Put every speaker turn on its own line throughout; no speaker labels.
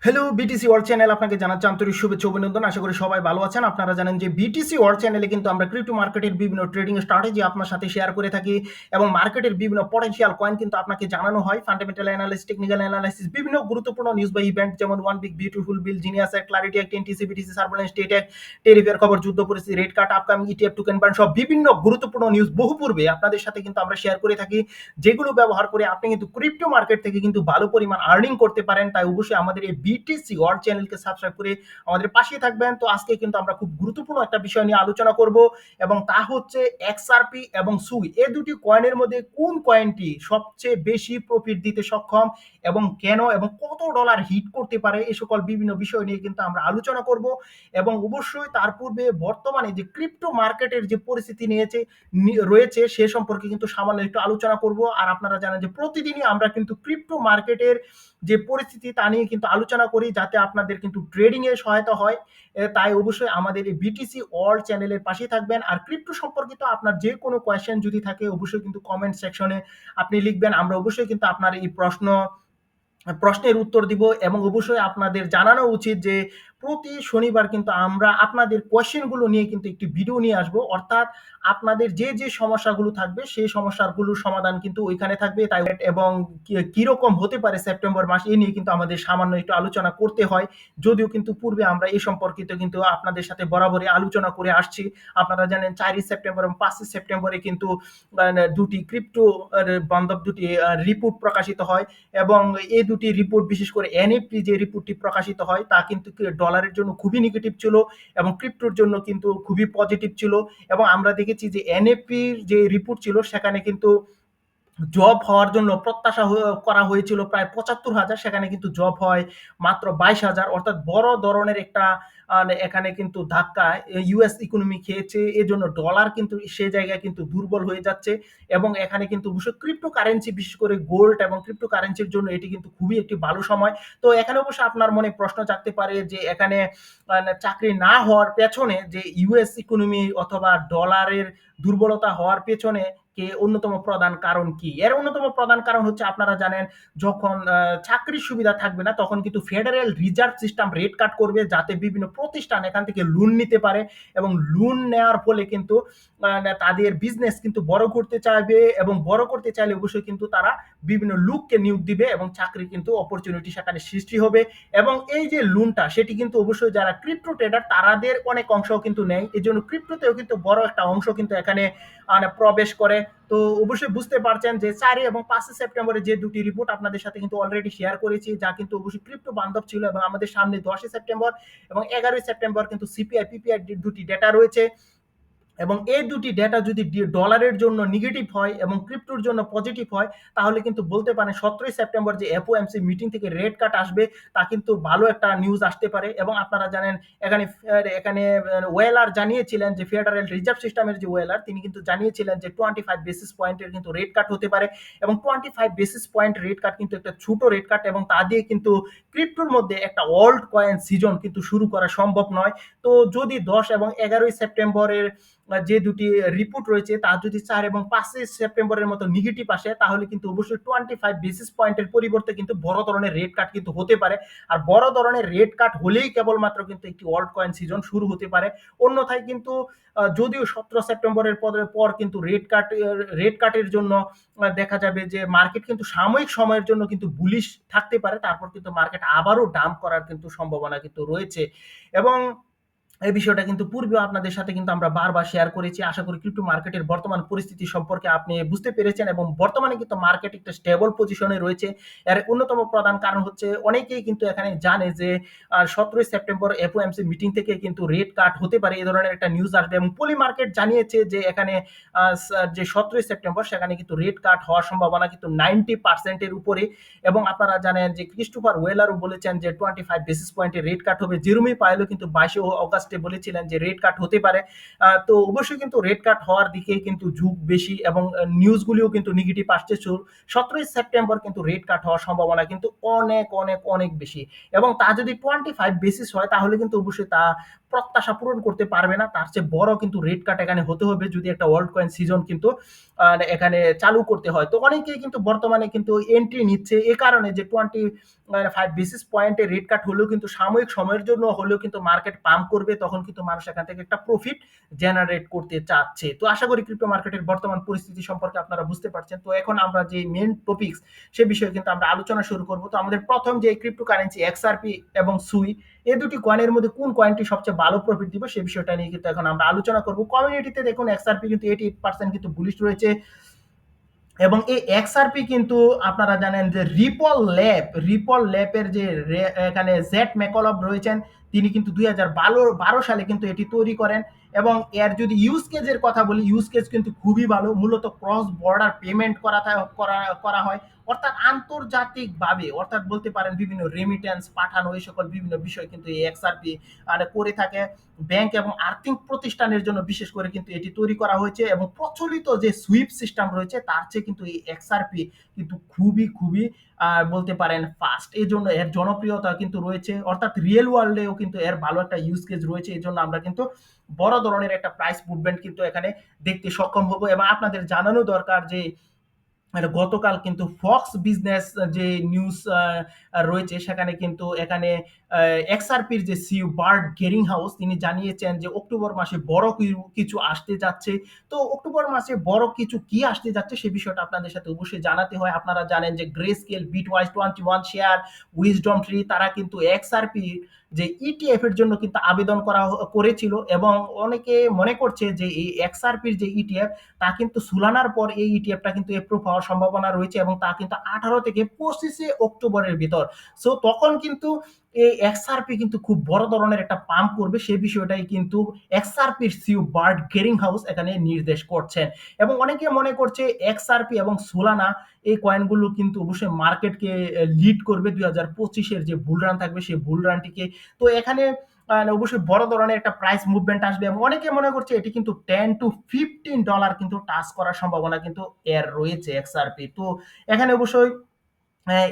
Hello BTC world channel আপনাকে জানাচ্ছি আন্তরিক শুভেচ্ছা অভিনন্দন। আশা করি সবাই ভালো আছেন। আপনারা জানেন যে বিটিসি ওয়ার্ল্ড চ্যানেলে কিন্তু আমরা ক্রিপ্টো মার্কেটের বিভিন্ন ট্রেডিং স্ট্র্যাটেজি আপনার সাথে শেয়ার করে থাকি এবং মার্কেটের বিভিন্ন পটেনশিয়াল কয়েন কিন্তু আপনাকে জানানো হয়। ফান্ডামেন্টাল অ্যানালিসিস, টেকনিক্যাল অ্যানালিসিস, বিভিন্ন গুরুত্বপূর্ণ নিউজ বা ইভেন্ট যেমন one big beautiful bill, genius act, clarity act, NTC, BTC surveillance state act, টেরিফের খবর, যুদ্ধ পরিস্থিতি, rate cut, upcoming ETF, token burn সব বিভিন্ন গুরুত্বপূর্ণ নিউজ বহু পূর্বে আপনাদের সাথে কিন্তু আমরা শেয়ার করে থাকি, যেগুলো ব্যবহার করে আপনি কিন্তু ক্রিপ্টো মার্কেট থেকে কিন্তু ভালো পরিমাণ আর্নিং করতে পারেন। তাই অবশ্যই আমাদের এই বিটিসি ওয়ার্ল্ড চ্যানেলকে সাবস্ক্রাইব করে আমাদের পাশে থাকবেন। তো আজকে কিন্তু আমরা খুব গুরুত্বপূর্ণ একটা বিষয় নিয়ে আলোচনা করব এবং তা হচ্ছে এক্সআরপি এবং সুই, এই দুটি কয়েনের মধ্যে কোন কয়েনটি সবচেয়ে বেশি প্রফিট দিতে সক্ষম এবং কেন এবং কত ডলার হিট করতে পারে, এই সকল বিভিন্ন বিষয় নিয়ে কিন্তু আমরা আলোচনা করব। এবং অবশ্যই তার পূর্বে বর্তমানে যে ক্রিপ্টো মার্কেটের যে পরিস্থিতি রয়েছে সে সম্পর্কে কিন্তু সামান্য একটু আলোচনা করব। আর আপনারা জানেন যে প্রতিদিনই আমরা কিন্তু ক্রিপ্টো মার্কেটের যে পরিস্থিতি তা নিয়ে কিন্তু আলোচনা করি, যাতে আপনাদের কিন্তু ট্রেডিং এ সহায়তা হয়। তাই অবশ্যই আমাদের এই বিটিসি ওয়ার্ল্ড চ্যানেলের পাশেই থাকবেন। আর ক্রিপ্টো সম্পর্কিত আপনার যে কোনো কোয়েশ্চেন যদি থাকে অবশ্যই কিন্তু কমেন্ট সেকশনে আপনি লিখবেন। আমরা অবশ্যই কিন্তু আপনার এই প্রশ্নের উত্তর দিব এবং অবশ্যই আপনাদের জানানো উচিত যে প্রতি শনিবার কিন্তু আমরা আপনাদের কোয়েশ্চেনগুলো নিয়ে কিন্তু একটি ভিডিও নিয়ে আসবো, অর্থাৎ আপনাদের যে যে সমস্যাগুলো থাকবে সেই সমস্যাগুলোর সমাধান কিন্তু ওইখানে থাকবে। তাই এবং কিরকম হতে পারে সেপ্টেম্বর মাস এ নিয়ে কিন্তু আমাদের সামান্য একটু আলোচনা করতে হয়, যদিও কিন্তু পূর্বে আমরা এই সম্পর্কিত কিন্তু আপনাদের সাথে বরাবরই আলোচনা করে আসছি। আপনারা জানেন 4ই সেপ্টেম্বর এবং 5ই সেপ্টেম্বরে কিন্তু দুটি ক্রিপ্টো বান্ধব দুটি রিপোর্ট প্রকাশিত হয় এবং এই দুটি রিপোর্ট, বিশেষ করে এনএফটি যে রিপোর্টটি প্রকাশিত হয় তা কিন্তু ডলারের জন্য খুবই নেগেটিভ ছিল এবং ক্রিপ্টোর জন্য কিন্তু খুবই পজিটিভ ছিল। এবং আমরা দেখেছি যে এনএফপির যে রিপোর্ট ছিল সেখানে কিন্তু জব হওয়ার জন্য প্রত্যাশা করা হয়েছিল প্রায় ৭৫,০০০, সেখানে কিন্তু জব হয় মাত্র ২২,০০০, অর্থাৎ বড় ধরনের একটা এখানে কিন্তু ধাক্কা ইউএস ইকোনমি খেয়েছে। এজন্য ডলার কিন্তু সে জায়গায় কিন্তু দুর্বল হয়ে যাচ্ছে এবং এখানে কিন্তু অবশ্য ক্রিপ্টো কারেন্সি, বিশেষ করে গোল্ড এবং ক্রিপ্টো কারেন্সির জন্য এটি কিন্তু খুবই একটি ভালো সময়। তো এখানে অবশ্য আপনার মনে প্রশ্ন জাগতে পারে যে এখানে চাকরি না হওয়ার পেছনে যে ইউএস ইকোনমি অথবা ডলারের দুর্বলতা হওয়ার পেছনে কে অন্যতম প্রধান কারণ কি? এর অন্যতম প্রধান কারণ হচ্ছে, আপনারা জানেন যখন চাকরির সুবিধা থাকবে না তখন কিন্তু ফেডারেল রিজার্ভ সিস্টেম রেট কাট করবে, যাতে বিভিন্ন প্রতিষ্ঠান এখান থেকে লোন নিতে পারে এবং লোন নেওয়ার ফলে কিন্তু তাদের বিজনেস কিন্তু বড় করতে চাইবে এবং বড় করতে চাইলে অবশ্যই কিন্তু তারা বিভিন্ন লোককে নিয়োগ দিবে এবং চাকরি কিন্তু অপরচুনিটি সেখানে সৃষ্টি হবে। এবং এই যে লোনটা সেটি কিন্তু অবশ্যই যারা ক্রিপ্টো ট্রেডার তাদের অনেক অংশ কিন্তু নেয়, এই জন্য ক্রিপ্টোতেও কিন্তু বড় একটা অংশ কিন্তু এখানে প্রবেশ করে। তো অবশ্যই বুঝতে পারছেন যে 4 এবং 5 সেপ্টেম্বরে যে দুটি রিপোর্ট আপনাদের সাথে কিন্তু অলরেডি শেয়ার করেছি, যা কিন্তু অবশ্যই ক্রিপ্টো বান্ধব ছিল। এবং আমাদের সামনে 10 সেপ্টেম্বর এবং 11 সেপ্টেম্বর কিন্তু সিপিআই পিপিআই দুটি ডেটা রয়েছে এবং এই দুটি ডেটা যদি ডলারের জন্য নেগেটিভ হয় এবং ক্রিপ্টোর জন্য পজিটিভ হয়, তাহলে কিন্তু বলতে পারেন 17 সেপ্টেম্বর যে এফওএমসি মিটিং থেকে রেট কাট আসবে তা কিন্তু ভালো একটা নিউজ আসতে পারে। এবং আপনারা জানেন এখানে এখানে ওয়েলার জানিয়েছিলেন যে ফেডারেল রিজার্ভ সিস্টেমের যে ওয়েলার, তিনি কিন্তু জানিয়েছিলেন যে 25 বেসিস পয়েন্টের কিন্তু রেট কাট হতে পারে এবং 25 বেসিস পয়েন্ট রেট কাট কিন্তু একটা ছোট রেট কাট এবং তা দিয়ে কিন্তু ক্রিপ্টোর মধ্যে একটা অল্ট কয়েন সিজন কিন্তু শুরু করা সম্ভব নয়। তো যদি 10 এবং 11 সেপ্টেম্বরের যে দুটি রিপোর্ট রয়েছে তা যদি 4 এবং 5 সেপ্টেম্বরের মতো নেগেটিভ আসে, তাহলে কিন্তু অবশ্যই 25 বেসিস পয়েন্টের পরিবর্তে কিন্তু বড় ধরনের রেট কাট কিন্তু হতে পারে। আর বড় ধরনের রেট কাট হলেই কেবলমাত্র কিন্তু একটি অল্ট কয়েন সিজন শুরু হতে পারে। অন্যথায় কিন্তু যদিও 17 সেপ্টেম্বরের পর কিন্তু রেট কাটের জন্য দেখা যাবে যে মার্কেট কিন্তু সাময়িক সময়ের জন্য কিন্তু বুলিশ থাকতে পারে, তারপর কিন্তু মার্কেট আবারও ডাম্প করার কিন্তু সম্ভাবনা কিন্তু রয়েছে। এবং এই বিষয়টা কিন্তু পূর্বেও আপনাদের সাথে কিন্তু আমরা বারবার শেয়ার করেছি। আশা করি ক্রিপ্টো মার্কেটের বর্তমান পরিস্থিতি সম্পর্কে আপনি বুঝতে পেরেছেন এবং বর্তমানে কিন্তু মার্কেট একটা স্টেবল পজিশনে রয়েছে। এর অন্যতম প্রধান কারণ হচ্ছে, অনেকেই কিন্তু এখানে জানে যে 17 সেপ্টেম্বর এফওএমসি মিটিং থেকে কিন্তু রেট কাট হতে পারে, এই ধরনের একটা নিউজ আসবে এবং পলি মার্কেট জানিয়েছে যে এখানে যে 17 সেপ্টেম্বর সেখানে কিন্তু রেট কাট হওয়ার সম্ভাবনা কিন্তু 90% এর উপরে। এবং আপনারা জানেন যে ক্রিস্টোফার ওয়েলারও বলেছেন যে 25 বেসিস পয়েন্টের রেট কাট হবে। জেরোমি পায়েলও কিন্তু 22 অগাস্টে বলেছিলেন যে রেট কাট হতে পারে। তো অবশ্যই কিন্তু রেট কাট হওয়ার দিকে কিন্তু ঝুঁক বেশি এবং নিউজগুলিও কিন্তু নেগেটিভ আসছে। 17 সেপ্টেম্বর কিন্তু রেট কাট হওয়ার সম্ভাবনা কিন্তু অনেক অনেক অনেক বেশি। এবং তা যদি 25 বেসিস হয় তাহলে কিন্তু অবশ্যই তা প্রত্যাশা পূরণ করতে পারবে না, তার চেয়ে বড় কিন্তু রেট কাট এখানে হতে হবে যদি একটা ওয়ার্ল্ড কয়েন সিজন কিন্তু এখানে চালু করতে হয়। তো অনেকেই কিন্তু বর্তমানে কিন্তু এন্ট্রি নিচ্ছে এ কারণে যে 5 বেসিস পয়েন্টের রেট কাট হলেও কিন্তু সাময়িক সময়ের জন্য হলেও কিন্তু মার্কেট পাম্প করবে, তখন কিন্তু মানুষ এখান থেকে একটা প্রফিট জেনারেট করতে চাচ্ছে। তো আশা করি ক্রিপ্টো মার্কেটের বর্তমান পরিস্থিতি সম্পর্কে আপনারা বুঝতে পারছেন। তো এখন আমরা যে মেন টপিকস সে বিষয়ে কিন্তু আমরা আলোচনা শুরু করব। তো আমাদের প্রথম যে ক্রিপ্টো কারেন্সি XRP এবং সুই, এই দুটি কয়েনের মধ্যে কোন কয়েনটি সবচেয়ে ভালো প্রফিট দিবে সেই বিষয়টা নিয়ে কিন্তু এখন আমরা আলোচনা করব। কমিউনিটিতে দেখুন XRP কিন্তু 88% কিন্তু বুলিশ রয়েছে, এবং এই XRP কিন্তু আপনারা জানেন যে রিপল ল্যাবের যে এখানে জেট ম্যাকলব রয়েছেন, তিনি কিন্তু 2012 সালে কিন্তু এটি তৈরি করেন। এবং এর যদি ইউজ কেজের কথা বলি, ইউজ কেজ কিন্তু খুবই ভালো, মূলত ক্রস বর্ডার পেমেন্ট করা হয়, অর্থাৎ আন্তর্জাতিকভাবে, অর্থাৎ বলতে পারেন বিভিন্ন রেমিটেন্স পাঠানো, এই সকল বিভিন্ন বিষয় কিন্তু এই XRP করে থাকে। ব্যাংক এবং আর্থিক প্রতিষ্ঠানের জন্য বিশেষ করে কিন্তু এটি তৈরি করা হয়েছে, এবং প্রচলিত যে সুইপ সিস্টেম রয়েছে তার চেয়ে কিন্তু এই XRP কিন্তু খুবই বলতে পারেন ফাস্ট। এই জন্য এর জনপ্রিয়তা কিন্তু রয়েছে, অর্থাৎ রিয়েল ওয়ার্ল্ডেও কিন্তু এর ভালো একটা ইউজ কেস রয়েছে। এই জন্য আমরা কিন্তু বড় ধরনের একটা প্রাইস মুভমেন্ট কিন্তু এখানে দেখতে সক্ষম হবো। এবং আপনাদের জানানো দরকার যে গতকাল কিন্তু ফক্স বিজনেস যে নিউজ রয়েছে, সেখানে কিন্তু এখানে XRPর যে সিইও বার্ট গেরিংহাউস তিনি জানিয়েছেন যে অক্টোবর মাসে বড় কিছু আসতে যাচ্ছে। তো অক্টোবর মাসে বড় কিছু কি আসতে যাচ্ছে সে বিষয়টা আপনাদের সাথে অবশ্যই জানাতে হয়। আপনারা জানেন যে greyscale, bitwise 21 share, wisdom tree, তারা কিন্তু XRP যে ETF এর জন্য কিন্তু আবেদন করেছিল, এবং অনেকে মনে করছে যে এই XRPর যে ETF তা কিন্তু সুলানার পর এই ইটিএফটা কিন্তু এপ্রুভ হওয়ার সম্ভাবনা রয়েছে, এবং তা কিন্তু 18 থেকে 25 অক্টোবরের ভিতর। সো তখন কিন্তু এই XRP কিন্তু খুব বড় ধরনের একটা পাম্প করবে, সেই বিষয়টাই কিন্তু XRPর সিইও বার্ট গেরিংহাউস এখানে নির্দেশ করছেন। এবং অনেকে মনে করছে XRP এবং সোলানা এই কয়েনগুলো কিন্তু অবশ্যই মার্কেটকে লিড করবে 2025-এর যে বুল রান থাকবে সেই বুল রানটিকে। তো এখানে অবশ্যই বড় ধরনের একটা প্রাইস মুভমেন্ট আসবে, এবং অনেকে মনে করছে এটি কিন্তু $10 to $15 কিন্তু টাচ করার সম্ভাবনা কিন্তু এর রয়েছে XRP। তো এখানে অবশ্যই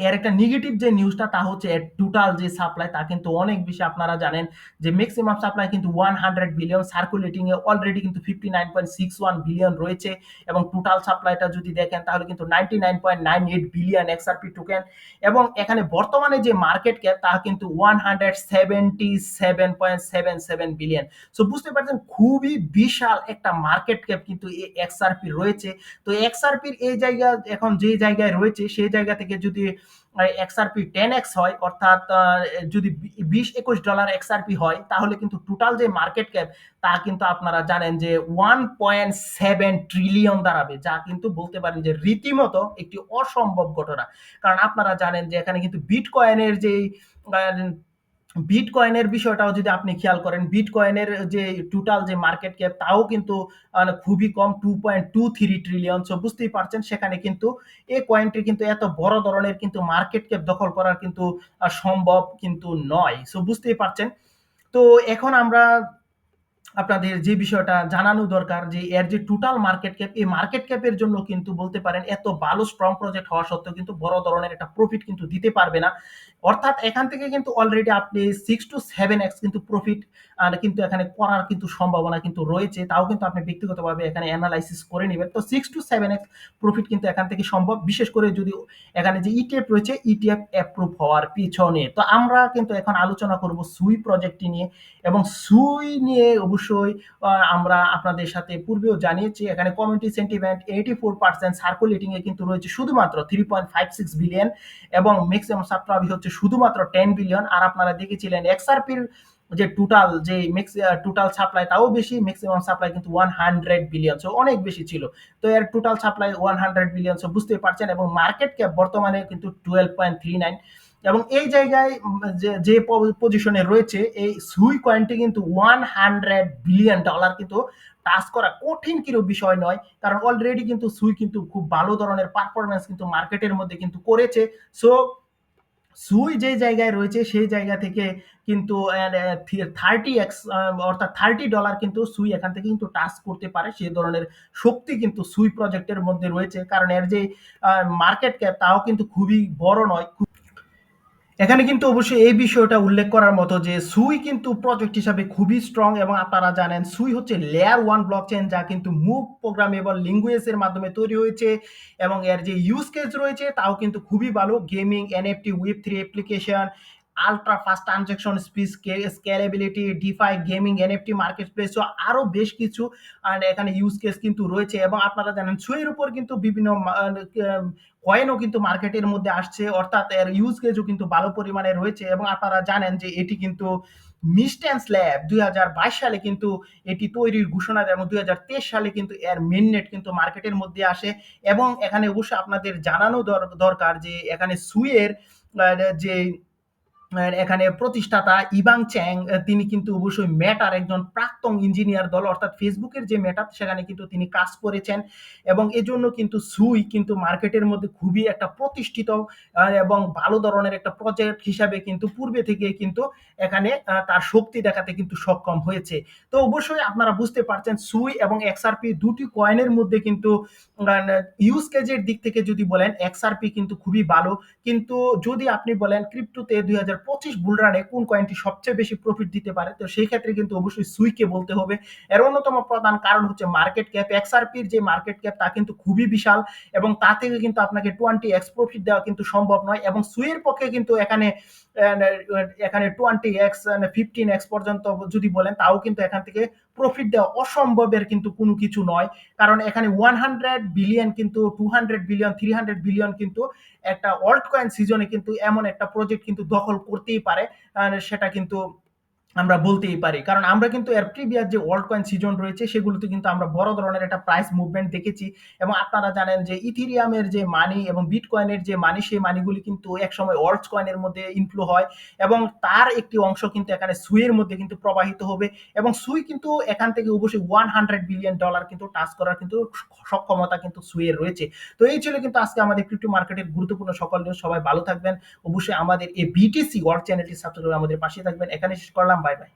এর একটা নেগেটিভ যে নিউজটা তা হচ্ছে এর টোটাল যে সাপ্লাই তা কিন্তু অনেক বেশি। আপনারা জানেন যে ম্যাক্সিমাম সাপ্লাই কিন্তু 100 বিলিয়ন, সার্কুলেটিং এ অলরেডি কিন্তু 59.61 বিলিয়ন রয়েছে, এবং টোটাল সাপ্লাইটা যদি দেখেন তাহলে কিন্তু 99.98 বিলিয়ন XRP টোকেন। এবং এখানে বর্তমানে যে মার্কেট ক্যাপ তা কিন্তু 177.77 বিলিয়ন। সো বুঝতে পারছেন খুবই বিশাল একটা মার্কেট ক্যাপ কিন্তু এই XRP রয়েছে। তো XRPর এই জায়গা এখন যে জায়গায় রয়েছে সেই জায়গা থেকে যদি XRP 10x হয়, অর্থাৎ যদি $20-21 XRP হয়, তাহলে কিন্তু টোটাল যে মার্কেট ক্যাপ তা কিন্তু আপনারা জানেন যে 1.7 ট্রিলিয়ন দাঁড়াবে, যা কিন্তু বলতে পারেন যে রীতিমতো একটি অসম্ভব ঘটনা। কারণ আপনারা জানেন যে এখানে কিন্তু বিটকয়েনের বিষয়টাও যদি আপনি খেয়াল করেন, বিটকয়েনের যে টোটাল যে মার্কেট ক্যাপ তাও কিন্তু খুবই কম, 2.23 ট্রিলিয়ন। সো বুঝতেই পারছেন সেখানে কিন্তু এই কয়েনটির কিন্তু এত বড় ধরনের কিন্তু মার্কেট ক্যাপ দখল করার কিন্তু সম্ভব কিন্তু নয়। সো বুঝতেই পারছেন। তো এখন আমরা আপনাদের যে বিষয়টা জানানো দরকার যে এর যে টোটাল মার্কেট ক্যাপ, এই মার্কেট ক্যাপের জন্য কিন্তু বলতে পারেন এত ভালো স্ট্রং প্রজেক্ট হওয়া সত্ত্বেও কিন্তু বড় ধরনের একটা প্রফিট কিন্তু দিতে পারবে না। অর্থাৎ এখান থেকে কিন্তু অলরেডি আপনি 6 to 7x কিন্তু প্রফিট কিন্তু এখানে করার কিন্তু সম্ভাবনা কিন্তু রয়েছে। তাও কিন্তু আপনি ব্যক্তিগতভাবে এখানে অ্যানালাইসিস করে নেবেন। তো 6 to 7x প্রফিট কিন্তু এখান থেকে সম্ভব, বিশেষ করে যদি এখানে যে ইটিএফ রয়েছে ইটিএফ অ্যাপ্রুভ হওয়ার পিছনে। তো আমরা কিন্তু এখন আলোচনা করব সুই প্রজেক্টটি নিয়ে, এবং সুই নিয়ে অবশ্যই আমরা আপনাদের সাথে পূর্বেও জানিয়েছি এখানে কমিউনিটি সেন্টিমেন্ট 84%, সার্কুলেটিং এ কিন্তু রয়েছে শুধুমাত্র 3.56 বিলিয়ন, এবং ম্যাক্সিমাম সাপ্লাই হচ্ছে শুধুমাত্র 10 বিলিয়ন। আর আপনারা দেখেছিলেন XRPর যে টোটাল সাপ্লাই তাও বেশি, ম্যাক্সিমাম সাপ্লাই কিন্তু 100 বিলিয়ন, সো অনেক বেশি ছিল। তো এর টোটাল সাপ্লাই 100 বিলিয়ন, সো বুঝতেই পারছেন। এবং মার্কেট ক্যাপ বর্তমানে কিন্তু 12.39, এবং এই জায়গায় যে পজিশনে রয়েছে এই সুই কয়েনটি কিন্তু $100 বিলিয়ন কিন্তু টাচ করা কঠিন কিছু বিষয় নয়, কারণ অলরেডি কিন্তু সুই কিন্তু খুব ভালো ধরনের পারফরমেন্স কিন্তু মার্কেটের মধ্যে কিন্তু করেছে। সো সুই যে জায়গায় রয়েছে সেই জায়গা থেকে কিন্তু 30x অর্থাৎ $30 কিন্তু সুই এখান থেকে কিন্তু টাচ করতে পারে, সেই ধরনের শক্তি কিন্তু সুই প্রজেক্টের মধ্যে রয়েছে, কারণ এর যে মার্কেট ক্যাপ তাও কিন্তু খুবই বড় নয়। এখানে কিন্তু অবশ্যই এই বিষয়টা উল্লেখ করার মতো যে সুই কিন্তু প্রজেক্ট হিসাবে খুবই স্ট্রং, এবং আপনারা জানেন সুই হচ্ছে লেয়ার 1 ব্লকচেন যা কিন্তু মুভ প্রোগ্রামেবল ল্যাঙ্গুয়েজ এর মাধ্যমে তৈরি হয়েছে, এবং এর যে ইউজ কেস রয়েছে তাও কিন্তু খুবই ভালো। গেমিং, এনএফটি, ওয়েব3 application, ultra fast transaction speed, scalability, DeFi, gaming, NFT marketplace, so আরো বেশ কিছু আর এখানে ইউজ কেস কিন্তু রয়েছে। এবং আপনারা জানেন সুইয়ের উপর কিন্তু বিভিন্ন কয়েনও কিন্তু মার্কেটের মধ্যে আসছে, অর্থাৎ এর ইউজ কেসও কিন্তু ভালো পরিমাণে রয়েছে। এবং আপনারা জানেন যে এটি কিন্তু মিস্টেন্স ল্যাব 2022 সালে কিন্তু এটি তৈরির ঘোষণা দেয়, এবং 2023 সালে কিন্তু এর মেইননেট কিন্তু মার্কেটের মধ্যে আসে। এবং এখানে অবশ্যই আপনাদের জানানো দরকার যে এখানে সুইয়ের যে এখানে প্রতিষ্ঠাতা ইবাং চ্যাং, তিনি কিন্তু অবশ্যই মেটার একজন প্রাক্তন ইঞ্জিনিয়ার দল, অর্থাৎ ফেসবুকের যে মেটা সেখানে কিন্তু তিনি কাজ করেছেন। এবং এজন্য কিন্তু সুই কিন্তু মার্কেটের মধ্যে খুবই একটা প্রতিষ্ঠিত এবং ভালো ধরনের একটা প্রজেক্ট হিসাবে কিন্তু পূর্বে থেকে কিন্তু এখানে তার শক্তি দেখাতে কিন্তু সক্ষম হয়েছে। তো অবশ্যই আপনারা বুঝতে পারছেন সুই এবং এক্সআরপি দুটি কয়েনের মধ্যে কিন্তু ইউজ কেজের দিক থেকে যদি বলেন এক্সআরপি কিন্তু খুবই ভালো, কিন্তু যদি আপনি বলেন ক্রিপ্টোতে 2025 বুলরানে কোন কয়েনটি সবচেয়ে বেশি প্রফিট দিতে পারে, তো সেই ক্ষেত্রে কিন্তু অবশ্যই সুইকে বলতে হবে। এর অন্যতম প্রধান কারণ হচ্ছে মার্কেট ক্যাপ। এক্সআরপির যে মার্কেট ক্যাপ তা কিন্তু খুবই বিশাল, এবং তা থেকে কিন্তু আপনাকে 20x প্রফিট দেওয়া কিন্তু সম্ভব নয়। এবং সুইয়ের পক্ষে কিন্তু এখানে এখানে 20x 15x পর্যন্ত যদি বলেন তাও কিন্তু এখান থেকে প্রফিট দেওয়া অসম্ভবের কিন্তু কোনো কিছু নয়। কারণ এখানে 100 বিলিয়ন কিন্তু 200 বিলিয়ন 300 বিলিয়ন কিন্তু একটা অল্ট কয়েন সিজনে কিন্তু এমন একটা প্রজেক্ট কিন্তু দখল করতেই পারে। সেটা কিন্তু আমরা বলতেই পারি, কারণ আমরা কিন্তু এর প্রিভিয়াস যে ওয়ার্ল্ড কয়েন সিজন রয়েছে সেগুলোতে কিন্তু আমরা বড় ধরনের একটা প্রাইস মুভমেন্ট দেখেছি। এবং আপনারা জানেন যে ইথিরিয়ামের যে মানি এবং বিটকয়েনের যে মানি, সেই মানিগুলি কিন্তু একসময় ওয়ার্ল্ড কয়েনের মধ্যে ইনফ্লো হয়, এবং তার একটি অংশ কিন্তু এখানে সুইয়ের মধ্যে কিন্তু প্রবাহিত হবে। এবং সুই কিন্তু এখান থেকে অবশ্যই $100 বিলিয়ন কিন্তু টাচ করার কিন্তু সক্ষমতা কিন্তু সুইয়ের রয়েছে। তো এই ছিল কিন্তু আজকে আমাদের ক্রিপ্টো মার্কেটের গুরুত্বপূর্ণ সকল নিউজ। সবাই ভালো থাকবেন, অবশ্যই আমাদের এই বিটিসি ওয়ার্ল্ড চ্যানেলটি সাবস্ক্রাইব করে আমাদের পাশে থাকবেন। এখানে শেষ করলাম, বাই বাই।